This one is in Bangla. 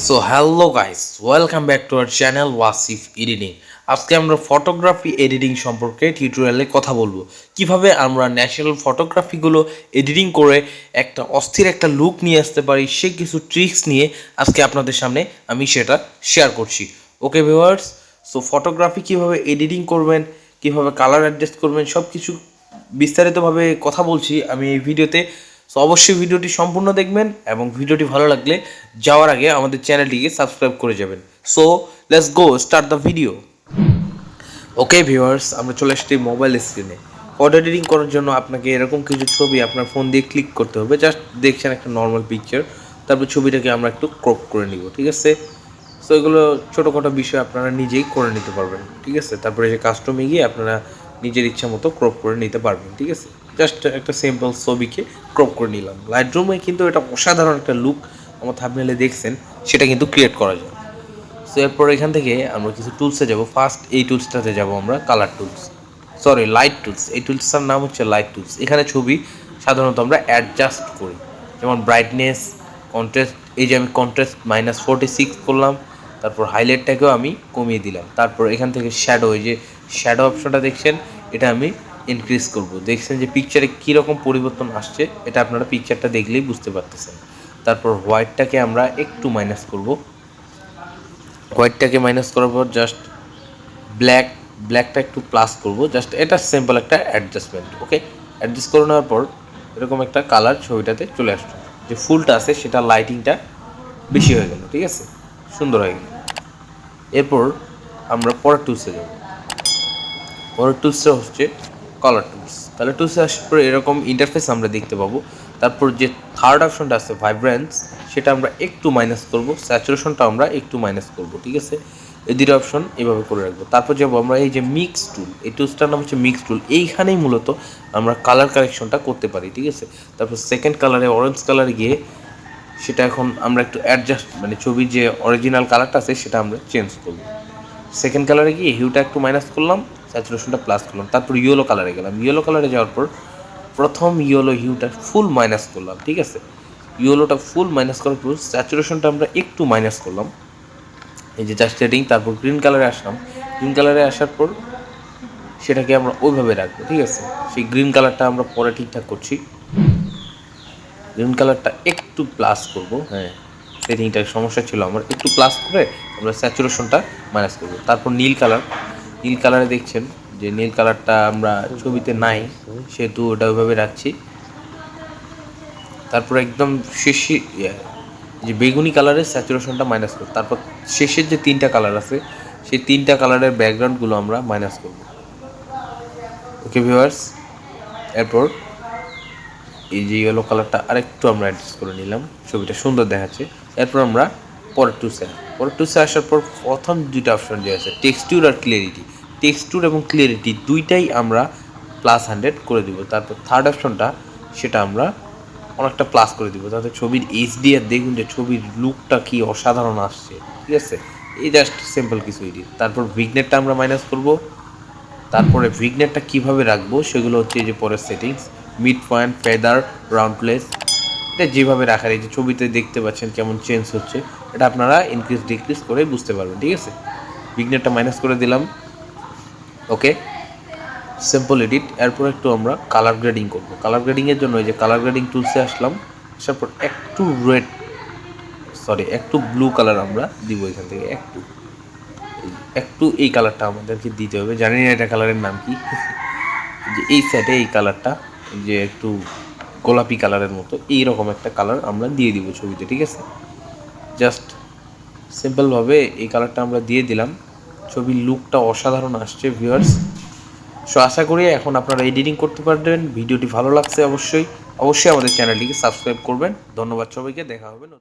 So hello guys, welcome back to our channel Wasif editing. আজকে আমরা ফটোগ্রাফি এডিটিং সম্পর্কে টিউটোরিয়ালে কথা বলবো। কিভাবে আমরা ন্যাচারাল ফটোগ্রাফিগুলো এডিটিং করে একটা অস্থির একটা লুক নিয়ে আসতে পারি, সে কিছু ট্রিক্স নিয়ে আজকে আপনাদের সামনে আমি সেটা শেয়ার করছি। ওকে ভিউয়ার্স, সো ফটোগ্রাফি কিভাবে এডিটিং করবেন, কিভাবে কালার অ্যাডজাস্ট করবেন, সব কিছু বিস্তারিতভাবে কথা বলছি আমি এই ভিডিওতে। সো অবশ্যই ভিডিওটি সম্পূর্ণ দেখবেন এবং ভিডিওটি ভালো লাগলে যাওয়ার আগে আমাদের চ্যানেলটিকে সাবস্ক্রাইব করে যাবেন। So let's go start the video. Okay viewers, আমরা চলে আসছি মোবাইল স্ক্রিনে। ফটো এডিটিং করার জন্য আপনাকে এরকম কিছু ছবি আপনার ফোন দিয়ে ক্লিক করতে হবে। জাস্ট দেখছেন একটা নর্মাল পিকচার, তারপর ছবিটাকে আমরা একটু ক্রপ করে নিব, ঠিক আছে? সো এগুলো ছোটোখাটো বিষয় আপনারা নিজেই করে নিতে পারবেন, ঠিক আছে? তারপরে যে কাস্টমে গিয়ে আপনারা নিজের ইচ্ছা মতো ক্রপ করে নিতে পারবেন, ঠিক আছে? জাস্ট একটা সিম্পল ছবিকে ক্রপ করে নিলাম। লাইটরুমে কিন্তু এটা অসাধারণ একটা লুক আমার থাম্বনেইলে দেখছেন, সেটা কিন্তু ক্রিয়েট করা যায়। সো এরপর এখান থেকে আমরা কিছু টুলসে যাব। ফার্স্ট এই টুলসটাতে যাব আমরা, কালার টুলস, লাইট টুলস। এই টুলসটার নাম হচ্ছে লাইট টুলস। এখানে ছবি সাধারণত আমরা অ্যাডজাস্ট করি, যেমন ব্রাইটনেস, কন্ট্রাস্ট। এই যে আমি কন্ট্রাস্ট -46 করলাম, তারপর হাইলাইটটাকেও আমি কমিয়ে দিলাম। তারপর এখান থেকে শ্যাডো, এই যে শ্যাডো অপশনটা দেখছেন, এটা আমি ইনক্রিজ করব। দেখছেন যে পিকচারে কীরকম পরিবর্তন আসছে, এটা আপনারা পিকচারটা দেখলেই বুঝতে পারতেছেন। তারপর হোয়াইটটাকে আমরা একটু মাইনাস করব। হোয়াইটটাকে মাইনাস করার পর জাস্ট ব্ল্যাকটা একটু প্লাস করব। জাস্ট এটা সিম্পল একটা অ্যাডজাস্টমেন্ট। ওকে, অ্যাডজাস্ট করে নেওয়ার পর এরকম একটা কালার ছবিটাতে চলে আসছে। যে ফুলটা আছে সেটা লাইটিংটা বেশি হয়ে গেল, ঠিক আছে? সুন্দর হয়ে গেল। এরপর আমরা পরের টুলসে যাব। পরের টুলসটা হচ্ছে কালার টুলস। কালার টুলসে আসার পরে এরকম ইন্টারফেস আমরা দেখতে পাবো। তারপর যে থার্ড অপশনটা আছে ভাইব্রেন্স, সেটা আমরা একটু মাইনাস করব। স্যাচুরেশনটা আমরা একটু মাইনাস করব, ঠিক আছে? এই দুটো অপশন এভাবে করে রাখবো। তারপর যাবো আমরা এই যে মিক্স টুল, এই টুলসটার নাম হচ্ছে মিক্স টুল। এইখানেই মূলত আমরা কালার কারেকশনটা করতে পারি, ঠিক আছে? তারপর সেকেন্ড কালারে, অরেঞ্জ কালারে গিয়ে সেটা এখন আমরা একটু অ্যাডজাস্ট, মানে ছবির যে অরিজিনাল কালারটা আছে সেটা আমরা চেঞ্জ করব। সেকেন্ড কালারে গিয়ে হিউটা একটু মাইনাস করলাম, স্যাচুরেশনটা প্লাস করলাম। তারপর ইয়েলো কালারে গেলাম। ইয়েলো কালারে যাওয়ার পর প্রথম ইয়েলো হিউটা ফুল মাইনাস করলাম, ঠিক আছে? ইয়েলোটা ফুল মাইনাস করার পর স্যাচুরেশনটা আমরা একটু মাইনাস করলাম, এই যে জাস্ট সেটিং। তারপর গ্রিন কালারে আসলাম। গ্রিন কালারে আসার পর সেটাকে আমরা ওইভাবে রাখবো, ঠিক আছে? সেই গ্রিন কালারটা আমরা পরে ঠিকঠাক করছি। গ্রিন কালারটা একটু প্লাস করব, হ্যাঁ, সেটিংটার সমস্যা ছিল আমার। একটু প্লাস করে আমরা স্যাচুরেশনটা মাইনাস করব। তারপর নীল কালারে দেখছেন যে নীল কালারটা আমরা ছবিতে নাই, সেহেতু ওটা ওইভাবে রাখছি। তারপর একদম শেষে যে বেগুনি কালারের স্যাচুরেশনটা মাইনাস করব। তারপর শেষের যে তিনটা কালার আছে, সেই তিনটা কালারের ব্যাকগ্রাউন্ডগুলো আমরা মাইনাস করব। ওকে ভিউয়ার্স, এরপর এই যে ইয়েলো কালারটা আরেকটু আমরা অ্যাডজাস্ট করে নিলাম, ছবিটা সুন্দর দেখাচ্ছে। এরপর আমরা পরের টুলসে আসার পর প্রথম দুইটা অপশন যে আছে, টেক্সচার আর ক্লিয়ারিটি। টেক্সচার এবং ক্লিয়ারিটি দুইটাই আমরা +100 করে দিব। তারপর থার্ড অপশনটা, সেটা আমরা অনেকটা প্লাস করে দিব, তাতে ছবির HDR দেখুন যে ছবির লুকটা কি অসাধারণ আসছে, ঠিক আছে? এই জাস্ট সিম্পল কিছু এডিট। তারপর ভিগনেটটা আমরা মাইনাস করব। তারপরে ভিগনেটটা কীভাবে রাখবো সেগুলো হচ্ছে এই যে পরের settings, mid point, feather, round place. এটা যেভাবে রাখার, এই যে ছবিতে দেখতে পাচ্ছেন কেমন চেঞ্জ হচ্ছে, এটা আপনারা ইনক্রিজ ডিক্রিজ করে বুঝতে পারবেন, ঠিক আছে? ভিগনেটটা মাইনাস করে দিলাম। ওকে, সিম্পল এডিট। এরপর একটু আমরা কালার গ্রেডিং করব। কালার গ্রেডিংয়ের জন্য এই যে কালার গ্রেডিং টুলসে আসলাম। আসার পর একটু ব্লু কালার আমরা দিব এখান থেকে। একটু এই কালারটা আমাদেরকে দিতে হবে, জানি না এটা কালারের নাম কি। যে এই সাইডে এই কালারটা, যে একটু গোলাপি কালারের মতো এইরকম একটা কালার আমরা দিয়ে দিব ছবিতে, ঠিক আছে? জাস্ট সিম্পলভাবে এই কালারটা আমরা দিয়ে দিলাম। ছবির লুকটা অসাধারণ আসছে ভিউয়ার্স। সো আশা করি এখন আপনারা এডিটিং করতে পারবেন। ভিডিওটি ভালো লাগছে অবশ্যই আমাদের চ্যানেলটিকে সাবস্ক্রাইব করবেন। ধন্যবাদ সবাইকে, দেখা হবে নতুন